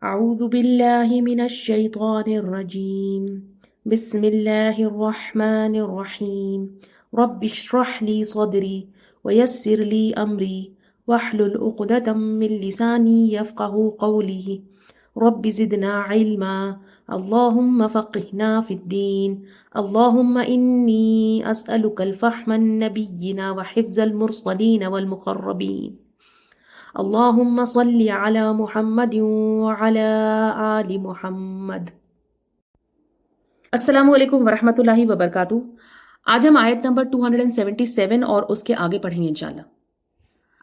اعوذ باللہ من الشیطان الرجیم بسم اللہ الرحمن الرحیم رب اشرح لی صدری ویسر لی امری واحلل عقدۃ من لسانی یفقہوا قولی رب زدنا علما اللہم فقہنا فی الدین اللہم انی اسألک الفہم النبیین وحفظ المرسلین والمقربین اللہم صلی علی محمد وعلی آل محمد۔ السلام علیکم ورحمۃ اللہ وبرکاتہ۔ آج ہم آیت نمبر 277 اور اس کے آگے پڑھیں گے انشاءاللہ۔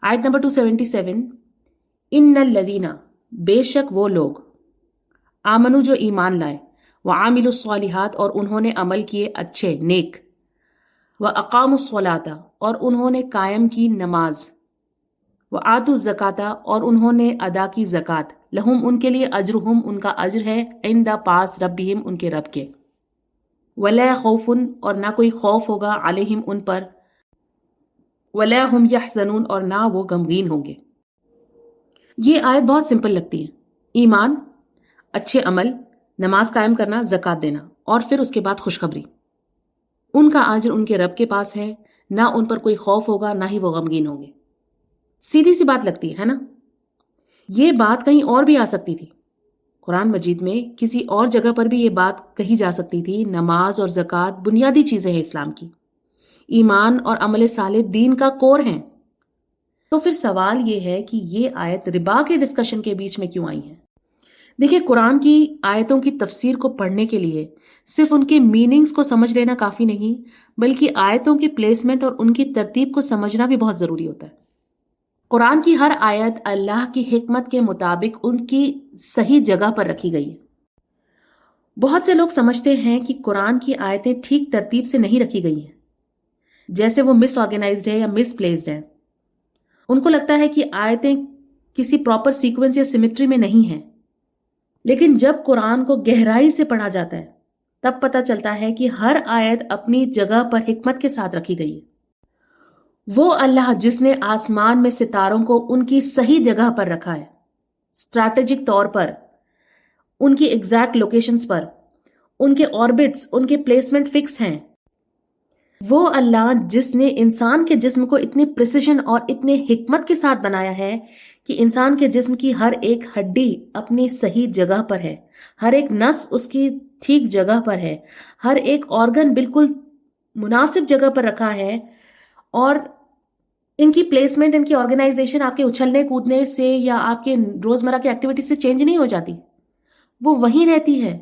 آیت نمبر 277، ان الذین، بے شک وہ لوگ، آمنو جو ایمان لائے، وعاملوا الصالحات اور انہوں نے عمل کیے اچھے نیک، واقاموا الصلاۃ اور انہوں نے قائم کی نماز، وآتوا الزکاۃ اور انہوں نے ادا کی زکوٰۃ، لہم ان کے لیے اجرہم ان کا اجر ہے، عند پاس ربہم ان کے رب کے، ولا خوف اور نہ کوئی خوف ہوگا، علیہم ان پر، ولا ہم یحزنون اور نہ وہ غمگین ہوں گے۔ یہ آیت بہت سمپل لگتی ہے، ایمان، اچھے عمل، نماز قائم کرنا، زکوٰۃ دینا، اور پھر اس کے بعد خوشخبری، ان کا اجر ان کے رب کے پاس ہے، نہ ان پر کوئی خوف ہوگا نہ ہی وہ غمگین ہوں گے۔ سیدھی سی بات لگتی ہے نا؟ یہ بات کہیں اور بھی آ سکتی تھی، قرآن مجید میں کسی اور جگہ پر بھی یہ بات کہی جا سکتی تھی۔ نماز اور زکوٰۃ بنیادی چیزیں ہیں اسلام کی، ایمان اور عمل صالح دین کا کور ہیں۔ تو پھر سوال یہ ہے کہ یہ آیت ربا کے ڈسکشن کے بیچ میں کیوں آئی ہے؟ دیکھیں، قرآن کی آیتوں کی تفسیر کو پڑھنے کے لیے صرف ان کے میننگز کو سمجھ لینا کافی نہیں، بلکہ آیتوں کی پلیسمنٹ اور ان کی ترتیب کو سمجھنا بھی بہت ضروری ہوتا ہے۔ قرآن کی ہر آیت اللہ کی حکمت کے مطابق ان کی صحیح جگہ پر رکھی گئی ہے۔ بہت سے لوگ سمجھتے ہیں کہ قرآن کی آیتیں ٹھیک ترتیب سے نہیں رکھی گئی ہیں، جیسے وہ مس آرگنائزڈ ہے یا مس پلیسڈ ہیں۔ ان کو لگتا ہے کہ آیتیں کسی پراپر سیکوینس یا سیمیٹری میں نہیں ہیں، لیکن جب قرآن کو گہرائی سے پڑھا جاتا ہے تب پتہ چلتا ہے کہ ہر آیت اپنی جگہ پر حکمت کے ساتھ رکھی گئی ہے۔ وہ اللہ جس نے آسمان میں ستاروں کو ان کی صحیح جگہ پر رکھا ہے، اسٹریٹجک طور پر، ان کی ایگزیکٹ لوکیشنز پر، ان کے آربٹس، ان کے پلیسمنٹ فکس ہیں۔ وہ اللہ جس نے انسان کے جسم کو اتنی پریسیشن اور اتنے حکمت کے ساتھ بنایا ہے کہ انسان کے جسم کی ہر ایک ہڈی اپنی صحیح جگہ پر ہے، ہر ایک نس اس کی ٹھیک جگہ پر ہے، ہر ایک آرگن بالکل مناسب جگہ پر رکھا ہے، اور ان کی پلیسمنٹ، ان کی آرگنائزیشن آپ کے اچھلنے کودنے سے یا آپ کے روزمرہ کے ایکٹیویٹی سے چینج نہیں ہو جاتی، وہ وہیں رہتی ہے۔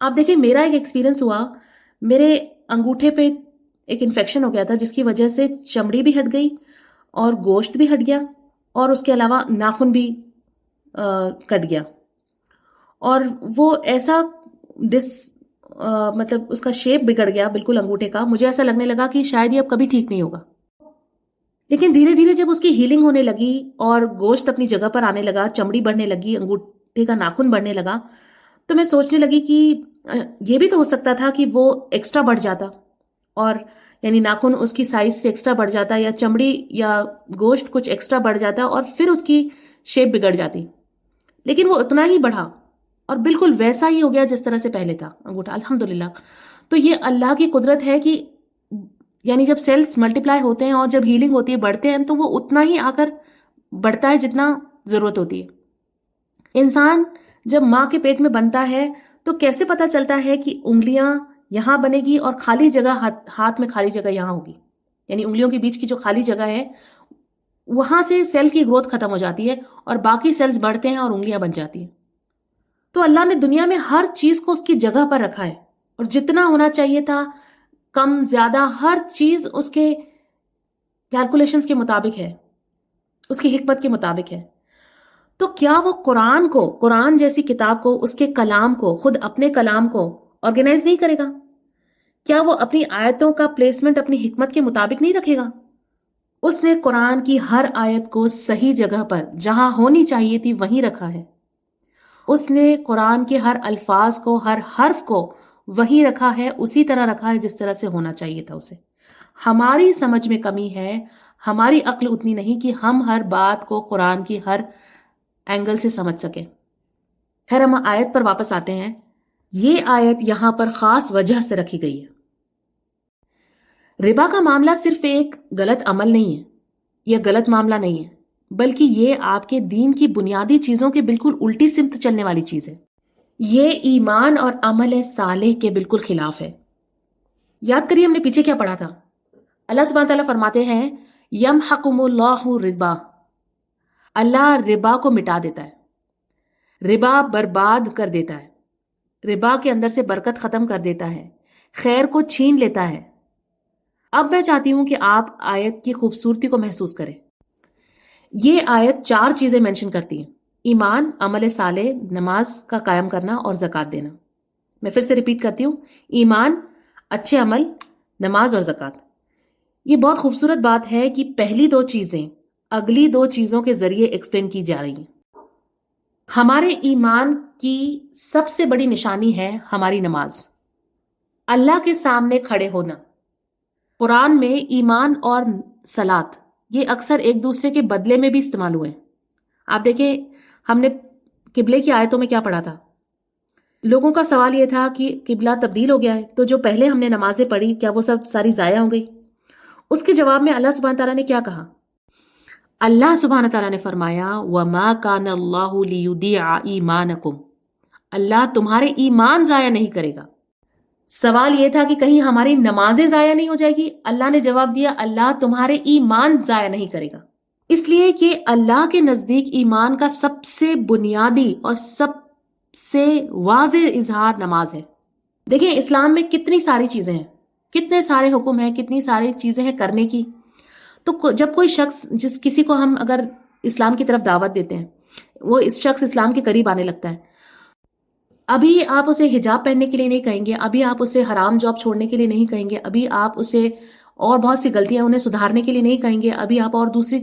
آپ دیکھیں، میرا ایک ایکسپیرینس ہوا، میرے انگوٹھے پہ ایک انفیکشن ہو گیا تھا جس کی وجہ سے چمڑی بھی ہٹ گئی اور گوشت بھی ہٹ گیا، اور اس کے علاوہ ناخن بھی کٹ گیا، اور وہ ایسا مطلب اس کا شیپ بگڑ گیا بالکل انگوٹھے کا، مجھے ایسا لگنے لگا کہ شاید یہ اب کبھی ٹھیک نہیں ہوگا۔ لیکن دھیرے دھیرے جب اس کی ہیلنگ ہونے لگی اور گوشت اپنی جگہ پر آنے لگا، چمڑی بڑھنے لگی، انگوٹھے کا ناخن بڑھنے لگا، تو میں سوچنے لگی کہ یہ بھی تو ہو سکتا تھا کہ وہ ایکسٹرا بڑھ جاتا، اور یعنی ناخن اس کی سائز سے ایکسٹرا بڑھ جاتا، یا چمڑی یا گوشت کچھ ایکسٹرا بڑھ جاتا اور پھر اس کی شیپ بگڑ جاتی۔ لیکن وہ اتنا ہی بڑھا اور بالکل ویسا ہی ہو گیا جس طرح سے پہلے تھا انگوٹھا، الحمدللہ۔ تو یہ اللہ کی قدرت ہے کہ یعنی جب سیلز ملٹیپلائی ہوتے ہیں اور جب ہیلنگ ہوتی ہے، بڑھتے ہیں، تو وہ اتنا ہی آ کر بڑھتا ہے جتنا ضرورت ہوتی ہے۔ انسان جب ماں کے پیٹ میں بنتا ہے تو کیسے پتا چلتا ہے کہ انگلیاں یہاں بنے گی اور خالی جگہ ہاتھ میں خالی جگہ یہاں ہوگی، یعنی انگلیوں کے بیچ کی جو خالی جگہ ہے وہاں سے سیل کی گروتھ ختم ہو جاتی ہے اور باقی سیلز بڑھتے ہیں اور انگلیاں بن جاتی ہیں۔ تو اللہ نے دنیا میں ہر چیز کو اس کی جگہ پر رکھا ہے، اور جتنا ہونا چاہیے تھا، کم زیادہ، ہر چیز اس کے کیلکولیشنز کے مطابق ہے، اس کی حکمت کے مطابق ہے۔ تو کیا وہ قرآن جیسی کتاب کو، اس کے کلام کو، خود اپنے کلام کو آرگنائز نہیں کرے گا؟ کیا وہ اپنی آیتوں کا پلیسمنٹ اپنی حکمت کے مطابق نہیں رکھے گا؟ اس نے قرآن کی ہر آیت کو صحیح جگہ پر، جہاں ہونی چاہیے تھی وہیں رکھا ہے۔ اس نے قرآن کے ہر الفاظ کو، ہر حرف کو وہیں رکھا ہے، اسی طرح رکھا ہے جس طرح سے ہونا چاہیے تھا اسے۔ ہماری سمجھ میں کمی ہے، ہماری عقل اتنی نہیں کہ ہم ہر بات کو قرآن کی ہر اینگل سے سمجھ سکیں۔ خیر ہم آیت پر واپس آتے ہیں. یہ آیت یہاں پر خاص وجہ سے رکھی گئی ہے. ربا کا معاملہ صرف ایک غلط عمل نہیں ہے یا غلط معاملہ نہیں ہے، بلکہ یہ آپ کے دین کی بنیادی چیزوں کے بالکل الٹی سمت چلنے والی چیز ہے. یہ ایمان اور عمل صالح کے بالکل خلاف ہے. یاد کریے ہم نے پیچھے کیا پڑھا تھا. اللہ سبحانہ تعالیٰ فرماتے ہیں یمحقم اللہ ربا، اللہ ربا کو مٹا دیتا ہے، ربا برباد کر دیتا ہے، ربا کے اندر سے برکت ختم کر دیتا ہے، خیر کو چھین لیتا ہے. اب میں چاہتی ہوں کہ آپ آیت کی خوبصورتی کو محسوس کریں. یہ آیت 4 چیزیں مینشن کرتی ہیں: ایمان، عمل صالح، نماز کا قائم کرنا اور زکوٰۃ دینا. میں پھر سے ریپیٹ کرتی ہوں، ایمان، اچھے عمل، نماز اور زکوٰۃ. یہ بہت خوبصورت بات ہے کہ پہلی 2 چیزیں اگلی 2 چیزوں کے ذریعے ایکسپلین کی جا رہی ہیں. ہمارے ایمان کی سب سے بڑی نشانی ہے ہماری نماز، اللہ کے سامنے کھڑے ہونا. قرآن میں ایمان اور صلاۃ یہ اکثر ایک دوسرے کے بدلے میں بھی استعمال ہوئے ہیں. آپ دیکھیں ہم نے قبلے کی آیتوں میں کیا پڑھا تھا. لوگوں کا سوال یہ تھا کہ قبلہ تبدیل ہو گیا ہے تو جو پہلے ہم نے نمازیں پڑھی کیا وہ سب ساری ضائع ہو گئی؟ اس کے جواب میں اللہ سبحانہ تعالیٰ نے کیا کہا؟ اللہ سبحانہ تعالیٰ نے فرمایا وَمَا كَانَ اللَّهُ لِيُضِيعَ إِيمَانَكُمْ، اللہ تمہارے ایمان ضائع نہیں کرے گا. سوال یہ تھا کہ کہیں ہماری نمازیں ضائع نہیں ہو جائے گی. اللہ نے جواب دیا اللہ تمہارے ایمان ضائع نہیں کرے گا. اس لیے کہ اللہ کے نزدیک ایمان کا سب سے بنیادی اور سب سے واضح اظہار نماز ہے. دیکھیں اسلام میں کتنی ساری چیزیں ہیں، کتنے سارے حکم ہیں، کتنی ساری چیزیں ہیں کرنے کی. تو جب کوئی شخص کسی کو ہم اگر اسلام کی طرف دعوت دیتے ہیں، وہ اس شخص اسلام کے قریب آنے لگتا ہے. ابھی آپ اسے حجاب پہننے کے لیے نہیں کہیں گے، ابھی آپ اسے حرام جاب چھوڑنے کے لیے نہیں کہیں گے، ابھی آپ اسے اور بہت سی غلطیاں انہیں سدھارنے کے لیے نہیں کہیں گے، ابھی آپ اور دوسری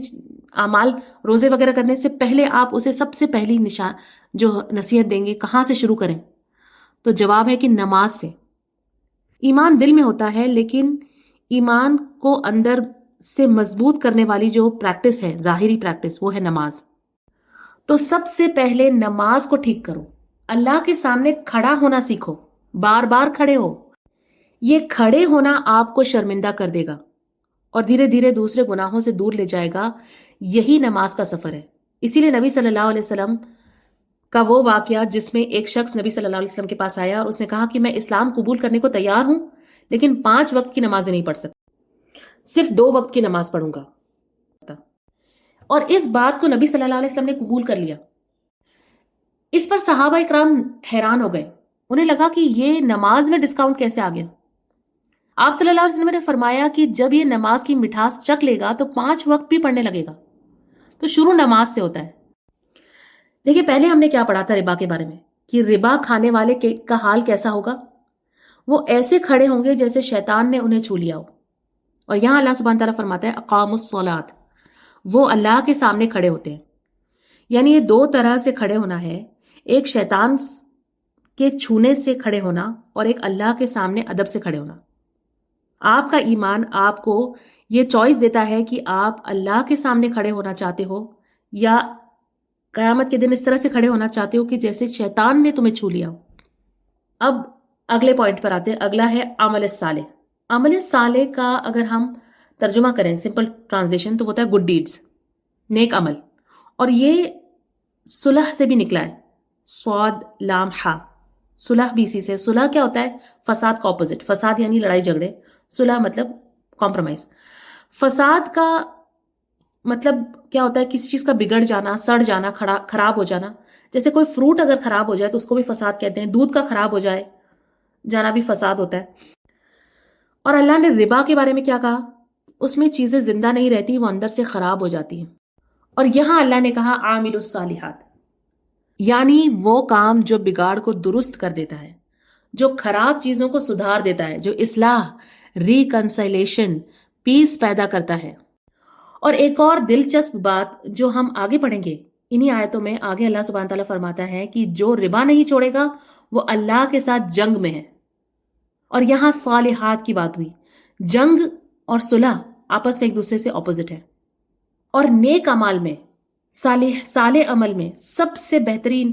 اعمال روزے وغیرہ کرنے سے پہلے آپ اسے سب سے پہلی جو نصیحت دیں گے کہاں سے شروع کریں؟ تو جواب ہے کہ نماز سے. ایمان دل میں ہوتا ہے لیکن ایمان کو اندر سے مضبوط کرنے والی جو پریکٹس ہے، ظاہری پریکٹس، وہ ہے نماز. تو سب سے پہلے نماز کو ٹھیک کرو، اللہ کے سامنے کھڑا ہونا سیکھو، بار بار کھڑے ہو. یہ کھڑے ہونا آپ کو شرمندہ کر دے گا اور دھیرے دھیرے دوسرے گناہوں سے دور لے جائے گا. یہی نماز کا سفر ہے. اسی لیے نبی صلی اللہ علیہ وسلم کا وہ واقعہ جس میں ایک شخص نبی صلی اللہ علیہ وسلم کے پاس آیا اور اس نے کہا کہ میں اسلام قبول کرنے کو تیار ہوں لیکن 5 وقت کی نمازیں نہیں پڑھ سکتا، صرف 2 وقت کی نماز پڑھوں گا. اور اس بات کو نبی صلی اللہ علیہ وسلم نے قبول کر لیا. اس پر صحابہ اکرام حیران ہو گئے، انہیں لگا کہ یہ نماز میں ڈسکاؤنٹ کیسے آ گیا. آپ صلی اللہ علیہ وسلم نے فرمایا کہ جب یہ نماز کی مٹھاس چکھ لے گا تو 5 وقت بھی پڑھنے لگے گا. تو شروع نماز سے ہوتا ہے. دیکھیں پہلے ہم نے کیا پڑھا تھا ربا کے بارے میں کہ ربا کھانے والے کا حال کیسا ہوگا. وہ ایسے کھڑے ہوں گے جیسے شیطان نے انہیں چھو لیا ہو. اور یہاں اللہ سبحانہ تعالیٰ فرماتا ہے اقاموا الصلاۃ، وہ اللہ کے سامنے کھڑے ہوتے ہیں. یعنی یہ 2 طرح سے کھڑے ہونا ہے، ایک شیطان کے چھونے سے کھڑے ہونا اور ایک اللہ کے سامنے ادب سے کھڑے ہونا. آپ کا ایمان آپ کو یہ چوائس دیتا ہے کہ آپ اللہ کے سامنے کھڑے ہونا چاہتے ہو یا قیامت کے دن اس طرح سے کھڑے ہونا چاہتے ہو کہ جیسے شیطان نے تمہیں چھو لیا ہو. اب اگلے پوائنٹ پر آتے ہیں. اگلا ہے عمل صالح. عمل صالح کا اگر ہم ترجمہ کریں سمپل ٹرانسلیشن تو ہوتا ہے گڈ ڈیڈز، نیک عمل. اور یہ صلح سے بھی نکلا ہے، صاد لام ہا، صلح بھی اسی سے. صلح کیا ہوتا ہے؟ فساد کا اپوزٹ. فساد یعنی لڑائی جھگڑے، صلح مطلب کمپرومائز. فساد کا مطلب کیا ہوتا ہے؟ کسی چیز کا بگڑ جانا، سڑ جانا، خراب ہو جانا. جیسے کوئی فروٹ اگر خراب ہو جائے تو اس کو بھی فساد کہتے ہیں. دودھ کا خراب ہو جائے جانا بھی فساد ہوتا ہے. اور اللہ نے ربا کے بارے میں کیا کہا؟ اس میں چیزیں زندہ نہیں رہتی، وہ اندر سے خراب ہو جاتی ہیں. اور یہاں اللہ نے کہا عامل الصالحات، یعنی وہ کام جو بگاڑ کو درست کر دیتا ہے، جو خراب چیزوں کو سدھار دیتا ہے، جو اصلاح، ریکنسائلیشن، پیس پیدا کرتا ہے. اور ایک اور دلچسپ بات جو ہم آگے پڑھیں گے انہی آیتوں میں، آگے اللہ سبحانہ تعالیٰ فرماتا ہے کہ جو ربا نہیں چھوڑے گا وہ اللہ کے ساتھ جنگ میں ہے. اور یہاں صالحات کی بات ہوئی. جنگ اور صلح آپس میں ایک دوسرے سے اپوزٹ ہے. اور نیک اعمال میں، صالح عمل میں سب سے بہترین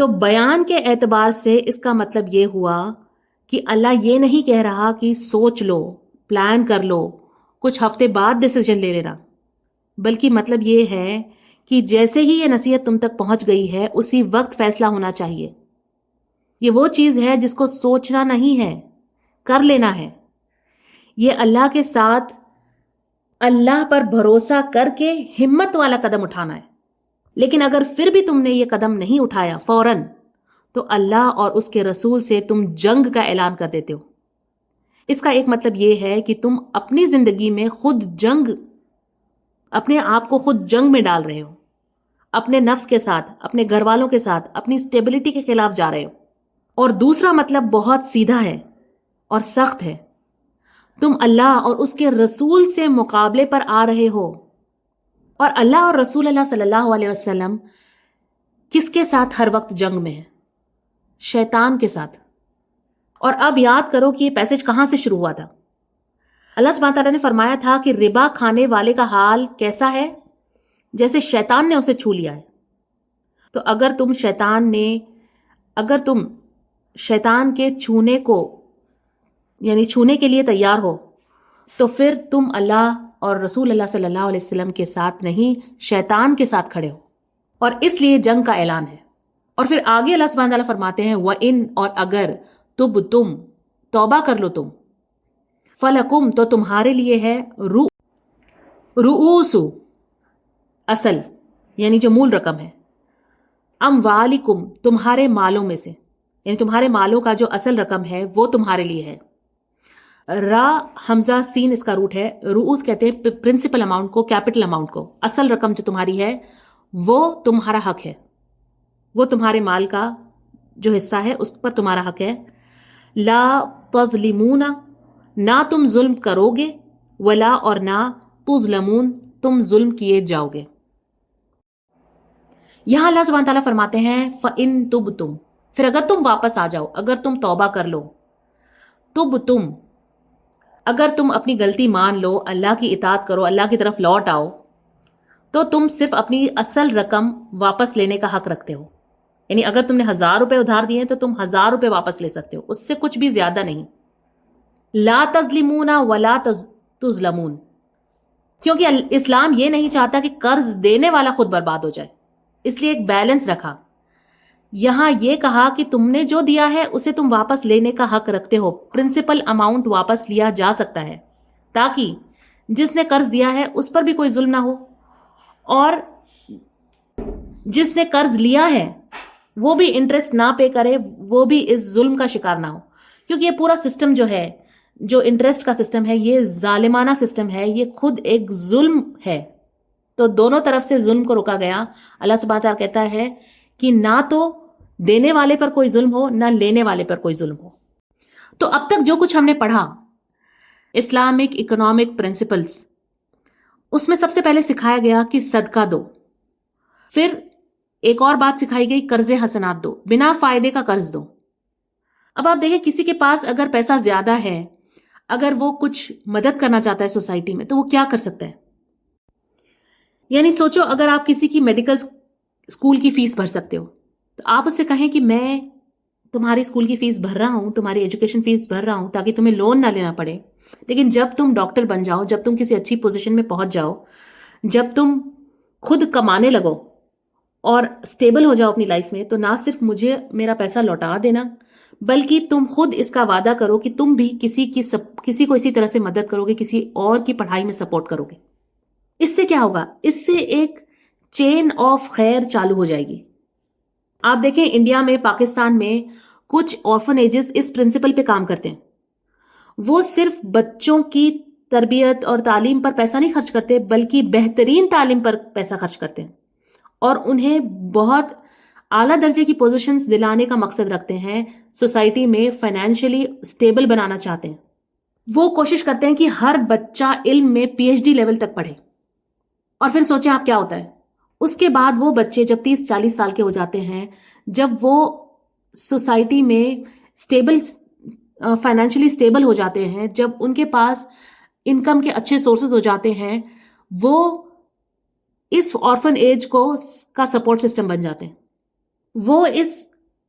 تو بیان کے اعتبار سے اس کا مطلب یہ ہوا کہ اللہ یہ نہیں کہہ رہا کہ سوچ لو، پلان کر لو، کچھ ہفتے بعد ڈیسیجن لے لینا، بلکہ مطلب یہ ہے کہ جیسے ہی یہ نصیحت تم تک پہنچ گئی ہے اسی وقت فیصلہ ہونا چاہیے۔ یہ وہ چیز ہے جس کو سوچنا نہیں ہے، کر لینا ہے۔ یہ اللہ کے ساتھ اللہ پر بھروسہ کر کے ہمت والا قدم اٹھانا ہے۔ لیکن اگر پھر بھی تم نے یہ قدم نہیں اٹھایا فوراً، تو اللہ اور اس کے رسول سے تم جنگ کا اعلان کر دیتے ہو۔ اس کا ایک مطلب یہ ہے کہ تم اپنی زندگی میں اپنے آپ کو خود جنگ میں ڈال رہے ہو، اپنے نفس کے ساتھ، اپنے گھر والوں کے ساتھ، اپنی سٹیبلٹی کے خلاف جا رہے ہو۔ اور دوسرا مطلب بہت سیدھا ہے اور سخت ہے، تم اللہ اور اس کے رسول سے مقابلے پر آ رہے ہو۔ اور اللہ اور رسول اللہ صلی اللہ علیہ وسلم کس کے ساتھ ہر وقت جنگ میں ہے؟ شیطان کے ساتھ۔ اور اب یاد کرو کہ یہ پیسج کہاں سے شروع ہوا تھا؟ اللہ سبحانہ تعالیٰ نے فرمایا تھا کہ ربا کھانے والے کا حال کیسا ہے؟ جیسے شیطان نے اسے چھو لیا ہے۔ تو اگر تم شیطان کے چھونے کے لیے تیار ہو، تو پھر تم اللہ اور رسول اللہ صلی اللہ علیہ وسلم کے ساتھ نہیں، شیطان کے ساتھ کھڑے ہو، اور اس لیے جنگ کا اعلان ہے۔ اور پھر آگے اللہ سبحانہ تعالیٰ فرماتے ہیں وَإِن، اور اگر تم توبہ کر لو تم، فَلَكُمْ، تو تمہارے لیے ہے رؤوس، اصل یعنی جو مول رقم ہے، اموالکم، تمہارے مالوں میں سے، یعنی تمہارے مالوں کا جو اصل رقم ہے وہ تمہارے لیے ہے۔ را حمزہ سین اس کا روٹ ہے۔ رؤوس کہتے ہیں پرنسپل اماؤنٹ کو، کیپٹل اماؤنٹ کو۔ اصل رقم جو تمہاری ہے وہ تمہارا حق ہے، وہ تمہارے مال کا جو حصہ ہے اس پر تمہارا حق ہے۔ لا تظلمون، نہ تم ظلم کرو گے، ولا، اور نہ تظلمون، تم ظلم کیے جاؤ گے۔ یہاں اللہ سبحانہ تعالیٰ فرماتے ہیں فَإِن تُبْتُمْ، پھر اگر تم واپس آ جاؤ، اگر تم توبہ کر لو، تُبْتُمْ، اگر تم اپنی غلطی مان لو، اللہ کی اطاعت کرو، اللہ کی طرف لوٹ آؤ، تو تم صرف اپنی اصل رقم واپس لینے کا حق رکھتے ہو۔ یعنی اگر تم نے 1000 روپے ادھار دیے تو تم 1000 روپے واپس لے سکتے ہو، اس سے کچھ بھی زیادہ نہیں۔ لا تظلمون ولا تظلمون، کیونکہ اسلام یہ نہیں چاہتا کہ قرض دینے والا خود برباد ہو جائے، اس لیے ایک بیلنس رکھا۔ یہاں یہ کہا کہ تم نے جو دیا ہے اسے تم واپس لینے کا حق رکھتے ہو، پرنسپل اماؤنٹ واپس لیا جا سکتا ہے، تاکہ جس نے قرض دیا ہے اس پر بھی کوئی ظلم نہ ہو، اور جس نے قرض لیا ہے وہ بھی انٹرسٹ نہ پے کرے، وہ بھی اس ظلم کا شکار نہ ہو۔ کیونکہ یہ پورا سسٹم جو ہے، جو انٹرسٹ کا سسٹم ہے، یہ ظالمانہ سسٹم ہے، یہ خود ایک ظلم ہے۔ تو دونوں طرف سے ظلم کو روکا گیا۔ اللہ سبحانہ تعالیٰ کہتا ہے کہ نہ تو دینے والے پر کوئی ظلم ہو، نہ لینے والے پر کوئی ظلم ہو۔ تو اب تک جو کچھ ہم نے پڑھا اسلامک اکنامک پرنسپلز، اس میں سب سے پہلے سکھایا گیا کہ صدقہ دو، پھر ایک اور بات سکھائی گئی قرض حسنات دو، بنا فائدے کا قرض دو۔ اب آپ دیکھیں کسی کے پاس اگر پیسہ زیادہ ہے، اگر وہ کچھ مدد کرنا چاہتا ہے سوسائٹی میں، تو وہ کیا کر سکتا ہے؟ یعنی سوچو اگر آپ کسی کی میڈیکل اسکول کی فیس بھر سکتے ہو، تو آپ اس سے کہیں کہ میں تمہاری اسکول کی فیس بھر رہا ہوں، تمہاری ایجوکیشن فیس بھر رہا ہوں تاکہ تمہیں لون نہ لینا پڑے، لیکن جب تم ڈاکٹر بن جاؤ، جب تم کسی اچھی پوزیشن میں پہنچ جاؤ، جب تم خود کمانے لگو اور اسٹیبل ہو جاؤ اپنی لائف میں، تو نہ صرف مجھے میرا پیسہ لوٹا دینا، بلکہ تم خود اس کا وعدہ کرو کہ تم بھی کسی کو اسی طرح سے مدد کرو گے، کسی اور کی پڑھائی میں سپورٹ کرو گے۔ اس سے کیا ہوگا؟ اس سے ایک چین آف خیر چالو ہو جائے گی۔ آپ دیکھیں انڈیا میں، پاکستان میں کچھ آرفنیجز اس پرنسپل پہ کام کرتے ہیں۔ وہ صرف بچوں کی تربیت اور تعلیم پر پیسہ نہیں خرچ کرتے، بلکہ بہترین تعلیم پر پیسہ خرچ کرتے ہیں، اور انہیں بہت اعلیٰ درجے کی پوزیشنز دلانے کا مقصد رکھتے ہیں، سوسائٹی میں فائنینشلی اسٹیبل بنانا چاہتے ہیں۔ وہ کوشش کرتے ہیں کہ ہر بچہ علم میں PhD لیول تک پڑھے، اور پھر سوچیں آپ کیا ہوتا ہے اس کے بعد؟ وہ بچے جب 30-40 سال کے ہو جاتے ہیں، جب وہ سوسائٹی میں فائنینشلی اسٹیبل ہو جاتے ہیں، جب ان کے پاس انکم کے اچھے سورسز ہو جاتے ہیں، وہ اس آرفن ایج کا سپورٹ سسٹم بن جاتے ہیں، وہ اس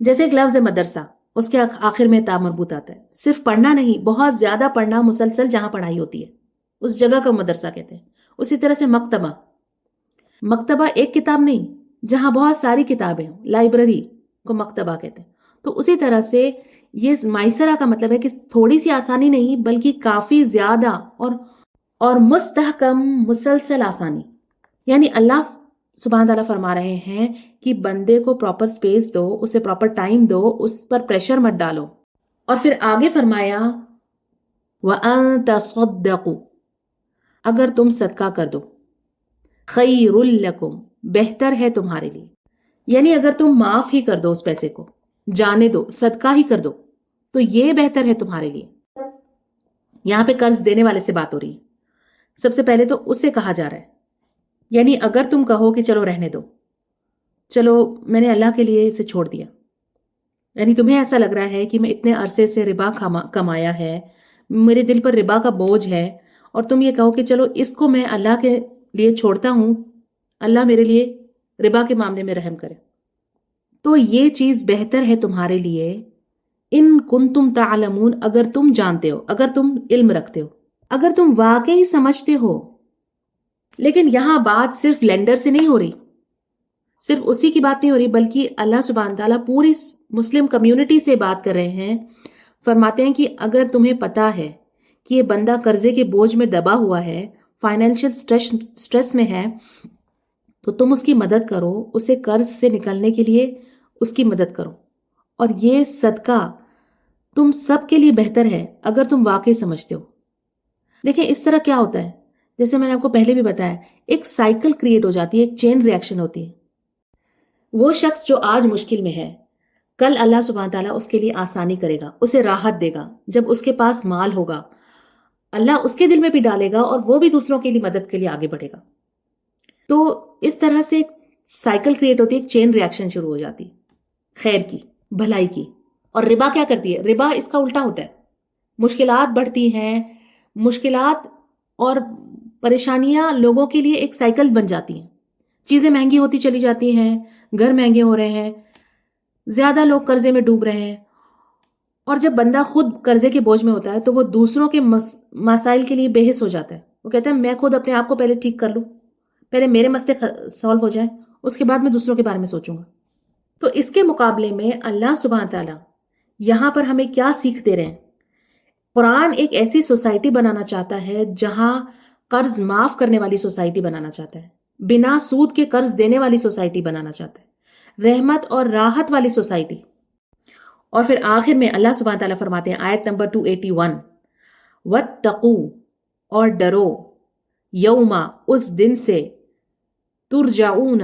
جیسے ایک لفظ ہے مدرسہ، اس کے آخر میں تا مربوط آتا ہے. صرف پڑھنا نہیں، بہت زیادہ پڑھنا، مسلسل جہاں پڑھائی ہوتی ہے اس جگہ کو مدرسہ کہتے ہیں. اسی طرح سے مکتبہ، مکتبہ ایک کتاب نہیں، جہاں بہت ساری کتابیں ہوں، لائبریری کو مکتبہ کہتے ہیں. تو اسی طرح سے یہ میسرہ کا مطلب ہے کہ تھوڑی سی آسانی نہیں بلکہ کافی زیادہ اور مستحکم مسلسل آسانی. یعنی اللہ سبحانہ تعالیٰ فرما رہے ہیں کہ بندے کو پراپر سپیس دو، اسے پراپر ٹائم دو، اس پر پریشر مت ڈالو. اور پھر آگے فرمایا وَأَن تَصَدَّقُوا، اگر تم صدقہ کر دو، خیر لکم، بہتر ہے تمہارے لیے. یعنی اگر تم معاف ہی کر دو، اس پیسے کو جانے دو، صدقہ ہی کر دو، تو یہ بہتر ہے تمہارے لیے. یہاں پہ قرض دینے والے سے بات ہو رہی ہے. سب سے پہلے تو اس سے کہا جا رہا ہے، یعنی اگر تم کہو کہ چلو رہنے دو، چلو میں نے اللہ کے لیے اسے چھوڑ دیا، یعنی تمہیں ایسا لگ رہا ہے کہ میں اتنے عرصے سے ربا کمایا ہے، میرے دل پر ربا کا بوجھ ہے، اور تم یہ کہو کہ چلو اس کو میں اللہ کے لیے چھوڑتا ہوں، اللہ میرے لیے ربا کے معاملے میں رحم کرے، تو یہ چیز بہتر ہے تمہارے لیے. ان کنتم تعلمون، اگر تم جانتے ہو، اگر تم علم رکھتے ہو، اگر تم واقعی سمجھتے ہو. لیکن یہاں بات صرف لینڈر سے نہیں ہو رہی، صرف اسی کی بات نہیں ہو رہی، بلکہ اللہ سبحانہ تعالیٰ پوری مسلم کمیونٹی سے بات کر رہے ہیں. فرماتے ہیں کہ اگر تمہیں پتا ہے کہ یہ بندہ قرضے کے بوجھ میں دبا ہوا ہے، فائنینشیل سٹریس میں ہے، تو تم اس کی مدد کرو، اسے قرض سے نکلنے کے لیے اس کی مدد کرو. اور یہ صدقہ تم سب کے لیے بہتر ہے اگر تم واقعی سمجھتے ہو. دیکھیں اس طرح کیا ہوتا ہے، جیسے میں نے آپ کو پہلے بھی بتایا، ایک سائیکل کریٹ ہو جاتی ہے، ایک چین ریاکشن ہوتی ہے. وہ شخص جو آج مشکل میں ہے، کل اللہ سبحانہ تعالیٰ اس کے لیے آسانی کرے گا، اسے راحت دے گا. جب اس کے پاس مال ہوگا، اللہ اس کے دل میں بھی ڈالے گا اور وہ بھی دوسروں کے لیے مدد کے لیے آگے بڑھے گا. تو اس طرح سے ایک سائیکل کریٹ ہوتی ہے، ایک چین ریاکشن شروع ہو جاتی ہے خیر کی، بھلائی کی. اور ربا کیا کرتی ہے؟ ربا اس کا الٹا ہوتا ہے، مشکلات بڑھتی ہیں، مشکلات اور پریشانیاں لوگوں کے لیے ایک سائیکل بن جاتی ہیں. چیزیں مہنگی ہوتی چلی جاتی ہیں، گھر مہنگے ہو رہے ہیں، زیادہ لوگ قرضے میں ڈوب رہے ہیں. اور جب بندہ خود قرضے کے بوجھ میں ہوتا ہے تو وہ دوسروں کے مسائل کے لیے بے حس ہو جاتا ہے. وہ کہتا ہے میں خود اپنے آپ کو پہلے ٹھیک کر لوں، پہلے میرے مسئلے سالو ہو جائیں، اس کے بعد میں دوسروں کے بارے میں سوچوں گا. تو اس کے مقابلے میں اللہ سبحانہ تعالیٰ یہاں پر ہمیں کیا سیکھ دے رہے ہیں؟ قرآن ایک ایسی سوسائٹی بنانا چاہتا ہے جہاں قرض معاف کرنے والی سوسائٹی بنانا چاہتا ہے، بنا سود کے قرض دینے والی سوسائٹی بنانا چاہتا ہے، رحمت اور راحت والی سوسائٹی. اور پھر آخر میں اللہ سبحانہ تعالیٰ فرماتے ہیں آیت نمبر 281، وَاتَّقُوا، اور ڈرو، یوما، اس دن سے، ترجعون،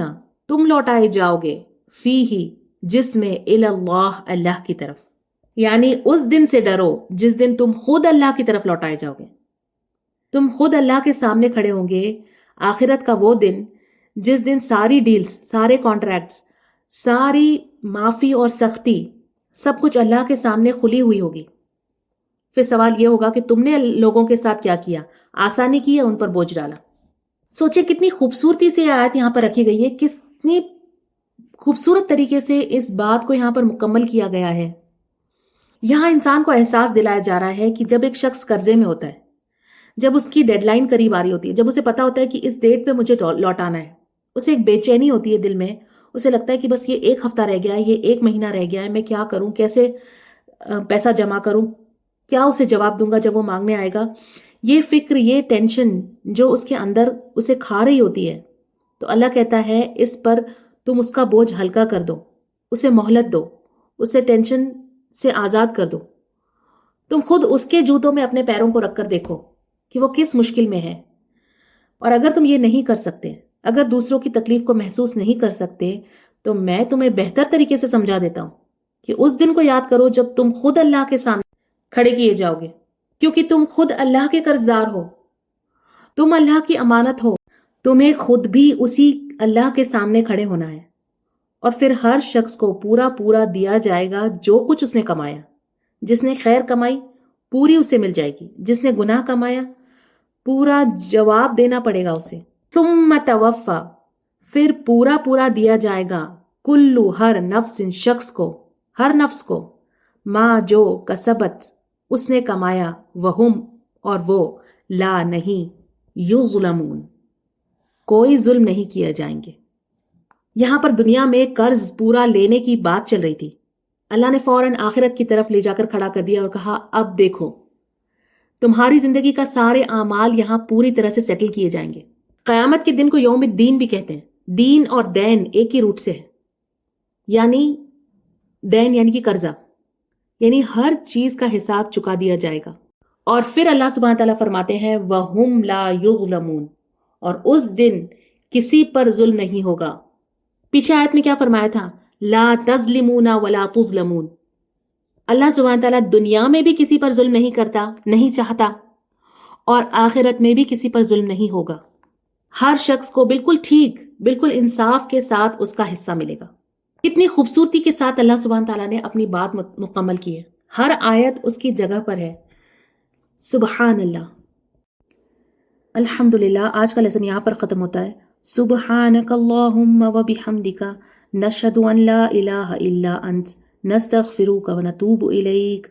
تم لوٹائے جاؤ گے، فیہ، جس میں، الی اللہ، اللہ کی طرف. یعنی اس دن سے ڈرو جس دن تم خود اللہ کی طرف لوٹائے جاؤ گے، تم خود اللہ کے سامنے کھڑے ہوں گے. آخرت کا وہ دن جس دن ساری ڈیلز، سارے کانٹریکٹس، ساری معافی اور سختی، سب کچھ اللہ کے سامنے کھلی ہوئی ہوگی. پھر سوال یہ ہوگا کہ تم نے لوگوں کے ساتھ کیا کیا، آسانی کی یا ان پر بوجھ ڈالا. سوچیں کتنی خوبصورتی سے یہ آیت یہاں پر رکھی گئی ہے، کتنی خوبصورت طریقے سے اس بات کو یہاں پر مکمل کیا گیا ہے. یہاں انسان کو احساس دلایا جا رہا ہے کہ جب ایک شخص قرضے میں ہوتا ہے، جب اس کی ڈیڈ لائن قریب آ رہی ہوتی ہے، جب اسے پتا ہوتا ہے کہ اس ڈیٹ پہ مجھے لوٹانا ہے، اسے ایک بے چینی ہوتی ہے دل میں. اسے لگتا ہے کہ بس یہ 1 ہفتہ رہ گیا ہے، یہ 1 مہینہ رہ گیا ہے، میں کیا کروں، کیسے پیسہ جمع کروں، کیا اسے جواب دوں گا جب وہ مانگنے آئے گا. یہ فکر، یہ ٹینشن جو اس کے اندر اسے کھا رہی ہوتی ہے، تو اللہ کہتا ہے اس پر تم اس کا بوجھ ہلکا کر دو، اسے مہلت دو، اسے ٹینشن سے آزاد کر دو. تم خود اس کے جوتوں میں اپنے پیروں کو رکھ کر دیکھو کہ وہ کس مشکل میں ہے. اور اگر تم یہ نہیں کر سکتے، اگر دوسروں کی تکلیف کو محسوس نہیں کر سکتے، تو میں تمہیں بہتر طریقے سے سمجھا دیتا ہوں کہ اس دن کو یاد کرو جب تم خود اللہ کے سامنے کھڑے کیے جاؤ گے، کیونکہ تم خود اللہ کے قرضدار ہو، تم اللہ کی امانت ہو، تمہیں خود بھی اسی اللہ کے سامنے کھڑے ہونا ہے. اور پھر ہر شخص کو پورا پورا دیا جائے گا جو کچھ اس نے کمایا. جس نے خیر کمائی پوری اسے مل جائے گی، جس نے گناہ کمایا پورا جواب دینا پڑے گا اسے. ثم توفا، پھر پورا پورا دیا جائے گا، کلو، ہر، نفس، شخص کو، ہر نفس کو ماں جو کسبت اس نے کمایا وہم اور وہ لا نہیں یظلمون کوئی ظلم نہیں کیا جائیں گے. یہاں پر دنیا میں قرض پورا لینے کی بات چل رہی تھی. اللہ نے فوراً آخرت کی طرف لے جا کر کھڑا کر دیا اور کہا اب دیکھو تمہاری زندگی کا سارے اعمال یہاں پوری طرح سے سیٹل کیے جائیں گے. قیامت کے دن کو یوم الدین بھی کہتے ہیں. دین اور دین ایک ہی روٹ سے ہے. یعنی دین یعنی کہ قرضہ، یعنی ہر چیز کا حساب چکا دیا جائے گا. اور پھر اللہ سبحانہ تعالیٰ فرماتے ہیں وَهُمْ لَا يُظْلَمُونَ اور اس دن کسی پر ظلم نہیں ہوگا. پیچھے آیت میں کیا فرمایا تھا؟ لا تظلمون ولا تظلمون. اللہ سبحانہ تعالیٰ دنیا میں بھی کسی پر ظلم نہیں کرتا، نہیں چاہتا، اور آخرت میں بھی کسی پر ظلم نہیں ہوگا. ہر شخص کو بالکل ٹھیک، بالکل انصاف کے ساتھ اس کا حصہ ملے گا. کتنی خوبصورتی کے ساتھ اللہ سبحانہ تعالیٰ نے اپنی بات مکمل کی ہے. ہر آیت اس کی جگہ پر ہے. سبحان اللہ. الحمدللہ. آج کا لیسن یہاں پر ختم ہوتا ہے. سبحانک اللہم و بحمدک نشہد ان لا الہ الا انت نستغفرک و نتوب الیک.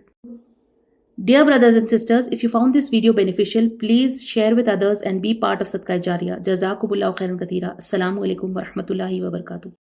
Dear brothers and sisters, if you found this video beneficial, please share with others and be part of Sadaqah Jariyah. Jazakumullahu khairan katheera. Assalamu alaikum wa rahmatullahi wa barakatuh.